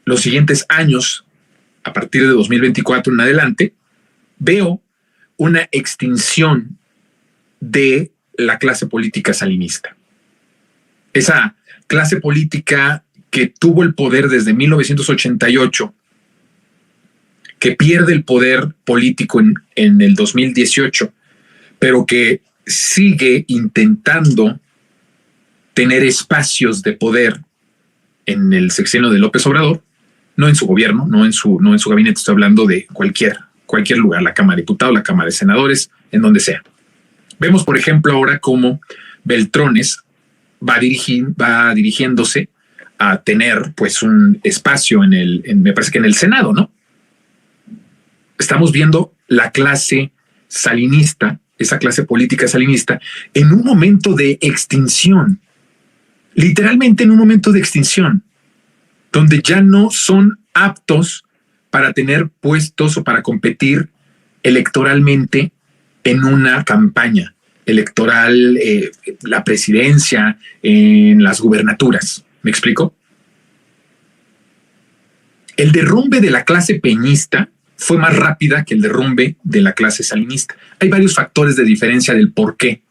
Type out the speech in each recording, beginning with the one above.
los siguientes años, a partir de 2024 en adelante, veo una extinción de la clase política salinista. Esa clase política que tuvo el poder desde 1988, que pierde el poder político en el 2018, pero que sigue intentando tener espacios de poder en el sexenio de López Obrador, no en su gobierno, no en su gabinete, estoy hablando de cualquier lugar, la Cámara de Diputados, la Cámara de Senadores, en donde sea. Vemos, por ejemplo, ahora cómo Beltrones va dirigiéndose a tener pues un espacio me parece que en el Senado, ¿no? Estamos viendo la clase salinista, esa clase política salinista, en un momento de extinción, literalmente en un momento de extinción, donde ya no son aptos para tener puestos o para competir electoralmente en una campaña electoral, la presidencia, en las gubernaturas. ¿Me explico? El derrumbe de la clase peñista fue más rápida que el derrumbe de la clase salinista. Hay varios factores de diferencia del por qué.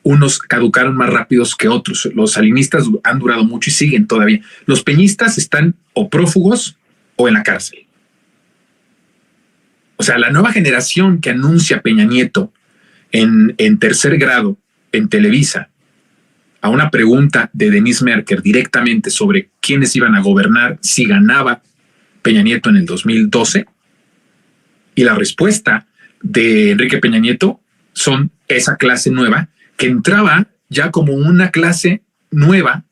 Unos caducaron más rápidos que otros. Los salinistas han durado mucho y siguen todavía. Los peñistas están o prófugos o en la cárcel. O sea, la nueva generación que anuncia Peña Nieto en tercer grado en Televisa a una pregunta de Denise Merker directamente sobre quiénes iban a gobernar si ganaba Peña Nieto en el 2012, y la respuesta de Enrique Peña Nieto son esa clase nueva que entraba ya como una clase nueva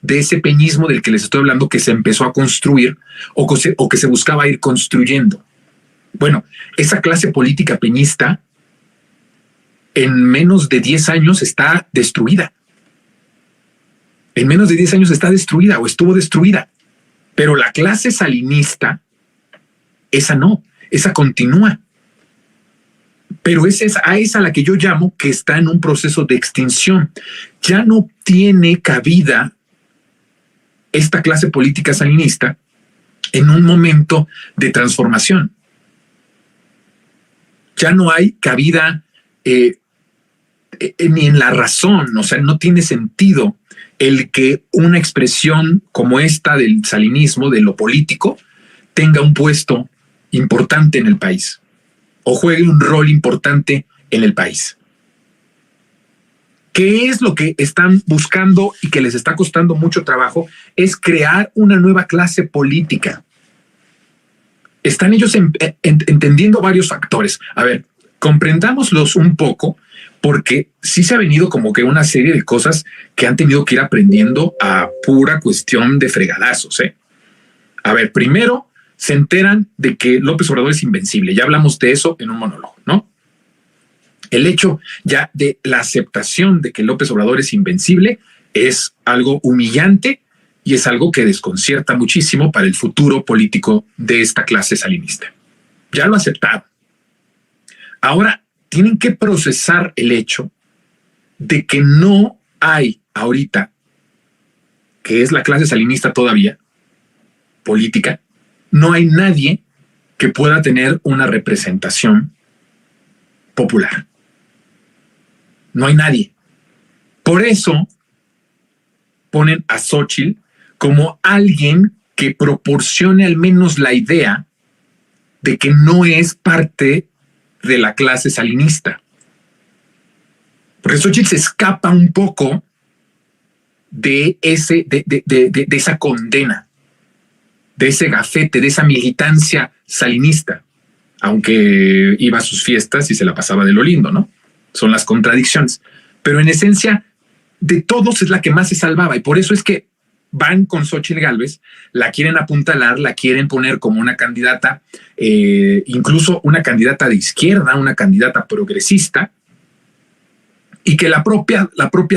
de ese peñismo del que les estoy hablando, que se empezó a construir o que se buscaba ir construyendo. Bueno, esa clase política peñista en menos de 10 años está destruida. En menos de 10 años está destruida o estuvo destruida. Pero la clase salinista, esa no, esa continúa. Pero es a la que yo llamo que está en un proceso de extinción. Ya no tiene cabida esta clase política salinista en un momento de transformación. Ya no hay cabida ni en la razón, o sea, no tiene sentido el que una expresión como esta del salinismo, de lo político, tenga un puesto importante en el país o juegue un rol importante en el país. ¿Qué es lo que están buscando y que les está costando mucho trabajo? Es crear una nueva clase política. Están ellos entendiendo varios factores. A ver, comprendámoslos un poco, porque sí se ha venido como que una serie de cosas que han tenido que ir aprendiendo a pura cuestión de fregadazos. A ver, primero se enteran de que López Obrador es invencible. Ya hablamos de eso en un monólogo, ¿no? El hecho ya de la aceptación de que López Obrador es invencible es algo humillante y es algo que desconcierta muchísimo para el futuro político de esta clase salinista. Ya lo aceptaron. Ahora tienen que procesar el hecho de que no hay ahorita, que es la clase salinista todavía, política, no hay nadie que pueda tener una representación popular. No hay nadie. Por eso ponen a Xóchitl como alguien que proporcione al menos la idea de que no es parte de la clase salinista. Porque Xóchitl se escapa un poco de esa condena, de ese gafete, de esa militancia salinista, aunque iba a sus fiestas y se la pasaba de lo lindo, ¿no? Son las contradicciones. Pero en esencia, de todos es la que más se salvaba, y por eso es que van con Xóchitl Gálvez, la quieren apuntalar, la quieren poner como una candidata, incluso una candidata de izquierda, una candidata progresista, y que la propia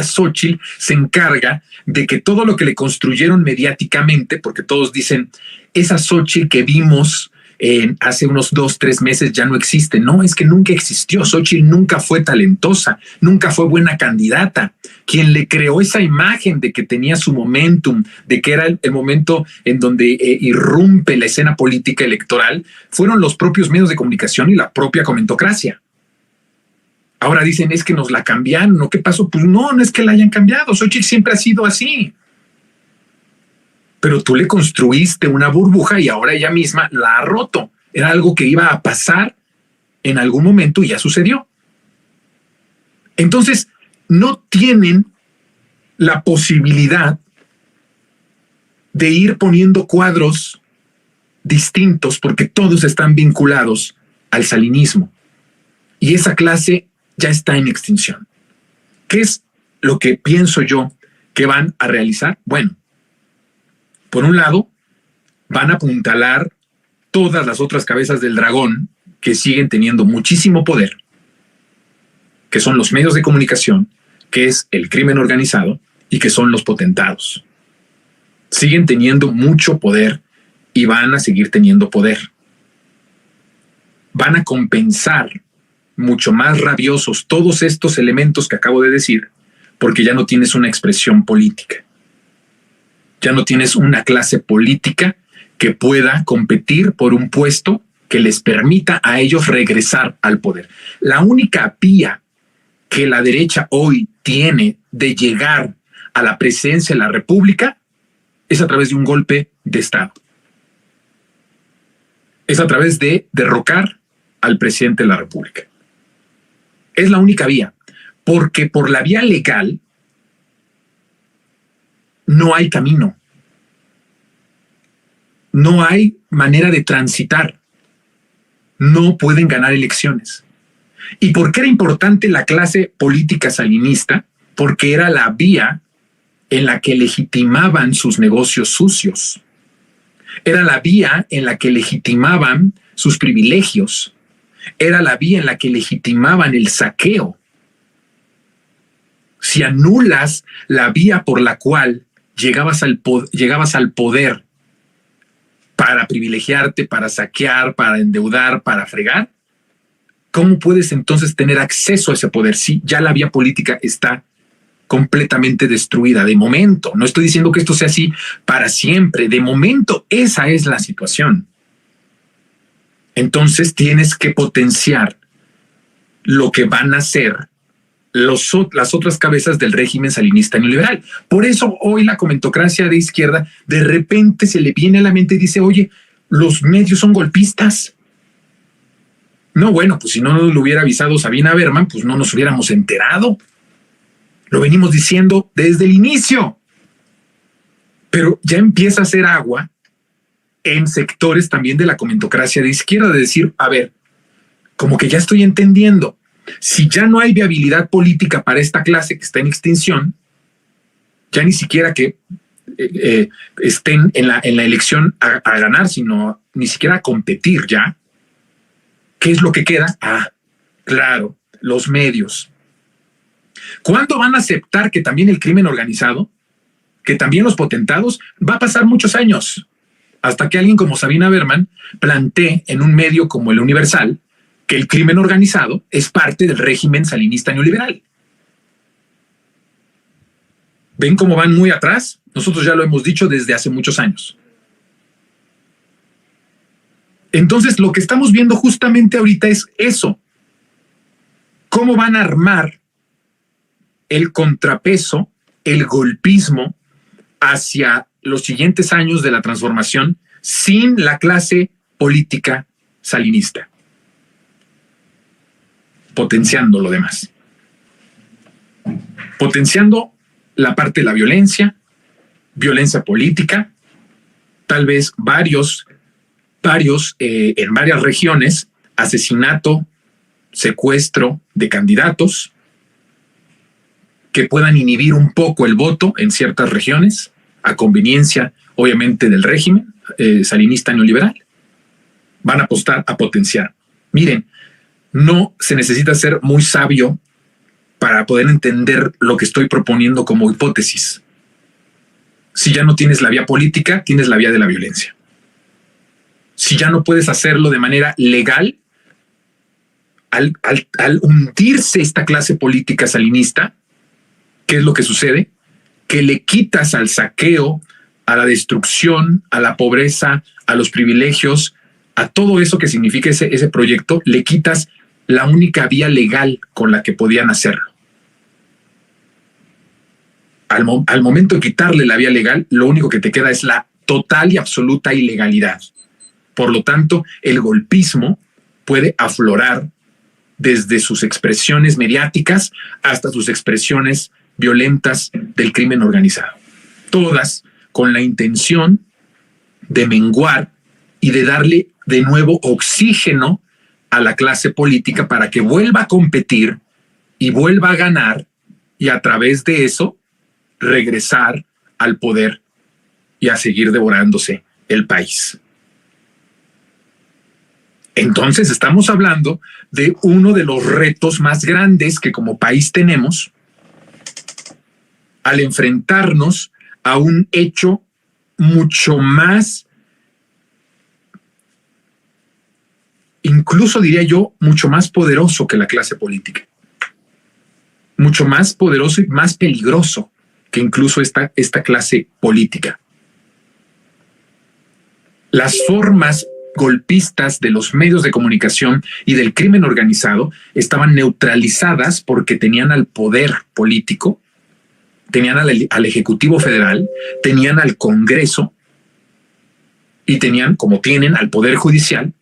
Xóchitl se encarga de que todo lo que le construyeron mediáticamente, porque todos dicen, esa Xóchitl que vimos hace unos 2-3 meses ya no existe. No, es que nunca existió. Xochitl nunca fue talentosa, nunca fue buena candidata. Quien le creó esa imagen de que tenía su momentum, de que era el momento en donde irrumpe la escena política electoral, fueron los propios medios de comunicación y la propia comentocracia. Ahora dicen, es que nos la cambiaron, ¿no? ¿Qué pasó? Pues no es que la hayan cambiado. Xochitl siempre ha sido así. Pero tú le construiste una burbuja y ahora ella misma la ha roto. Era algo que iba a pasar en algún momento y ya sucedió. Entonces, no tienen la posibilidad de ir poniendo cuadros distintos porque todos están vinculados al salinismo. Y esa clase ya está en extinción. ¿Qué es lo que pienso yo que van a realizar? Bueno, por un lado, van a apuntalar todas las otras cabezas del dragón que siguen teniendo muchísimo poder, que son los medios de comunicación, que es el crimen organizado y que son los potentados. Siguen teniendo mucho poder y van a seguir teniendo poder. Van a compensar mucho más rabiosos todos estos elementos que acabo de decir, porque ya no tienes una expresión política. Ya no tienes una clase política que pueda competir por un puesto que les permita a ellos regresar al poder. La única vía que la derecha hoy tiene de llegar a la presidencia de la República es a través de un golpe de Estado. Es a través de derrocar al presidente de la República. Es la única vía, porque por la vía legal no hay camino. No hay manera de transitar. No pueden ganar elecciones. ¿Y por qué era importante la clase política salinista? Porque era la vía en la que legitimaban sus negocios sucios. Era la vía en la que legitimaban sus privilegios. Era la vía en la que legitimaban el saqueo. Si anulas la vía por la cual llegabas al poder para privilegiarte, para saquear, para endeudar, para fregar, ¿cómo puedes entonces tener acceso a ese poder si ya la vía política está completamente destruida? De momento, no estoy diciendo que esto sea así para siempre, de momento esa es la situación. Entonces tienes que potenciar lo que van a hacer las otras cabezas del régimen salinista neoliberal. Por eso hoy la comentocracia de izquierda de repente se le viene a la mente y dice, oye, los medios son golpistas. No, bueno, pues si no nos lo hubiera avisado Sabina Berman, pues no nos hubiéramos enterado. Lo venimos diciendo desde el inicio. Pero ya empieza a hacer agua en sectores también de la comentocracia de izquierda, de decir, a ver, como que ya estoy entendiendo. Si ya no hay viabilidad política para esta clase que está en extinción, ya ni siquiera que estén en la elección a ganar, sino ni siquiera a competir ya. ¿Qué es lo que queda? Ah, claro, los medios. ¿Cuándo van a aceptar que también el crimen organizado, que también los potentados, va a pasar muchos años hasta que alguien como Sabina Berman plantee en un medio como el Universal que el crimen organizado es parte del régimen salinista neoliberal? ¿Ven cómo van muy atrás? Nosotros ya lo hemos dicho desde hace muchos años. Entonces, lo que estamos viendo justamente ahorita es eso. ¿Cómo van a armar el contrapeso, el golpismo hacia los siguientes años de la transformación sin la clase política salinista? Potenciando lo demás. Potenciando la parte de la violencia política, tal vez varios en varias regiones, asesinato, secuestro de candidatos que puedan inhibir un poco el voto en ciertas regiones, a conveniencia, obviamente, del régimen salinista neoliberal. Van a apostar a potenciar. Miren, no se necesita ser muy sabio para poder entender lo que estoy proponiendo como hipótesis. Si ya no tienes la vía política, tienes la vía de la violencia. Si ya no puedes hacerlo de manera legal, al hundirse esta clase política salinista, ¿qué es lo que sucede? Que le quitas al saqueo, a la destrucción, a la pobreza, a los privilegios, a todo eso que significa ese proyecto, le quitas la única vía legal con la que podían hacerlo. Al momento de quitarle la vía legal, lo único que te queda es la total y absoluta ilegalidad. Por lo tanto, el golpismo puede aflorar desde sus expresiones mediáticas hasta sus expresiones violentas del crimen organizado. Todas con la intención de menguar y de darle de nuevo oxígeno a la clase política para que vuelva a competir y vuelva a ganar y a través de eso regresar al poder y a seguir devorándose el país. Entonces estamos hablando de uno de los retos más grandes que como país tenemos al enfrentarnos a un hecho mucho más, incluso diría yo, mucho más poderoso que la clase política. Mucho más poderoso y más peligroso que incluso esta clase política. Las formas golpistas de los medios de comunicación y del crimen organizado estaban neutralizadas porque tenían al poder político, tenían al Ejecutivo Federal, tenían al Congreso y tenían, como tienen, al Poder Judicial.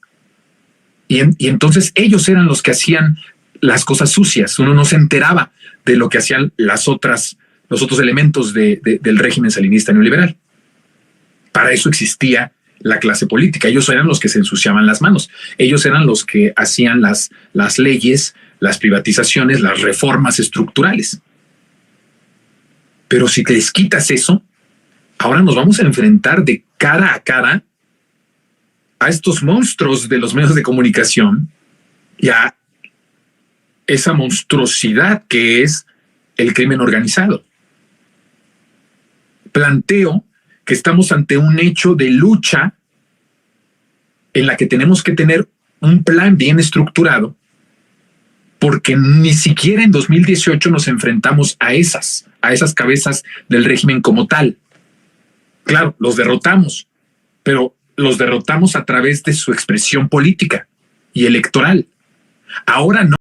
Y entonces ellos eran los que hacían las cosas sucias. Uno no se enteraba de lo que hacían los otros elementos del régimen salinista neoliberal. Para eso existía la clase política. Ellos eran los que se ensuciaban las manos. Ellos eran los que hacían las leyes, las privatizaciones, las reformas estructurales. Pero si te les quitas eso, ahora nos vamos a enfrentar de cara a cara a estos monstruos de los medios de comunicación y a esa monstruosidad que es el crimen organizado. Planteo que estamos ante un hecho de lucha en la que tenemos que tener un plan bien estructurado, porque ni siquiera en 2018 nos enfrentamos a esas cabezas del régimen como tal. Claro, los derrotamos, pero los derrotamos a través de su expresión política y electoral. Ahora no.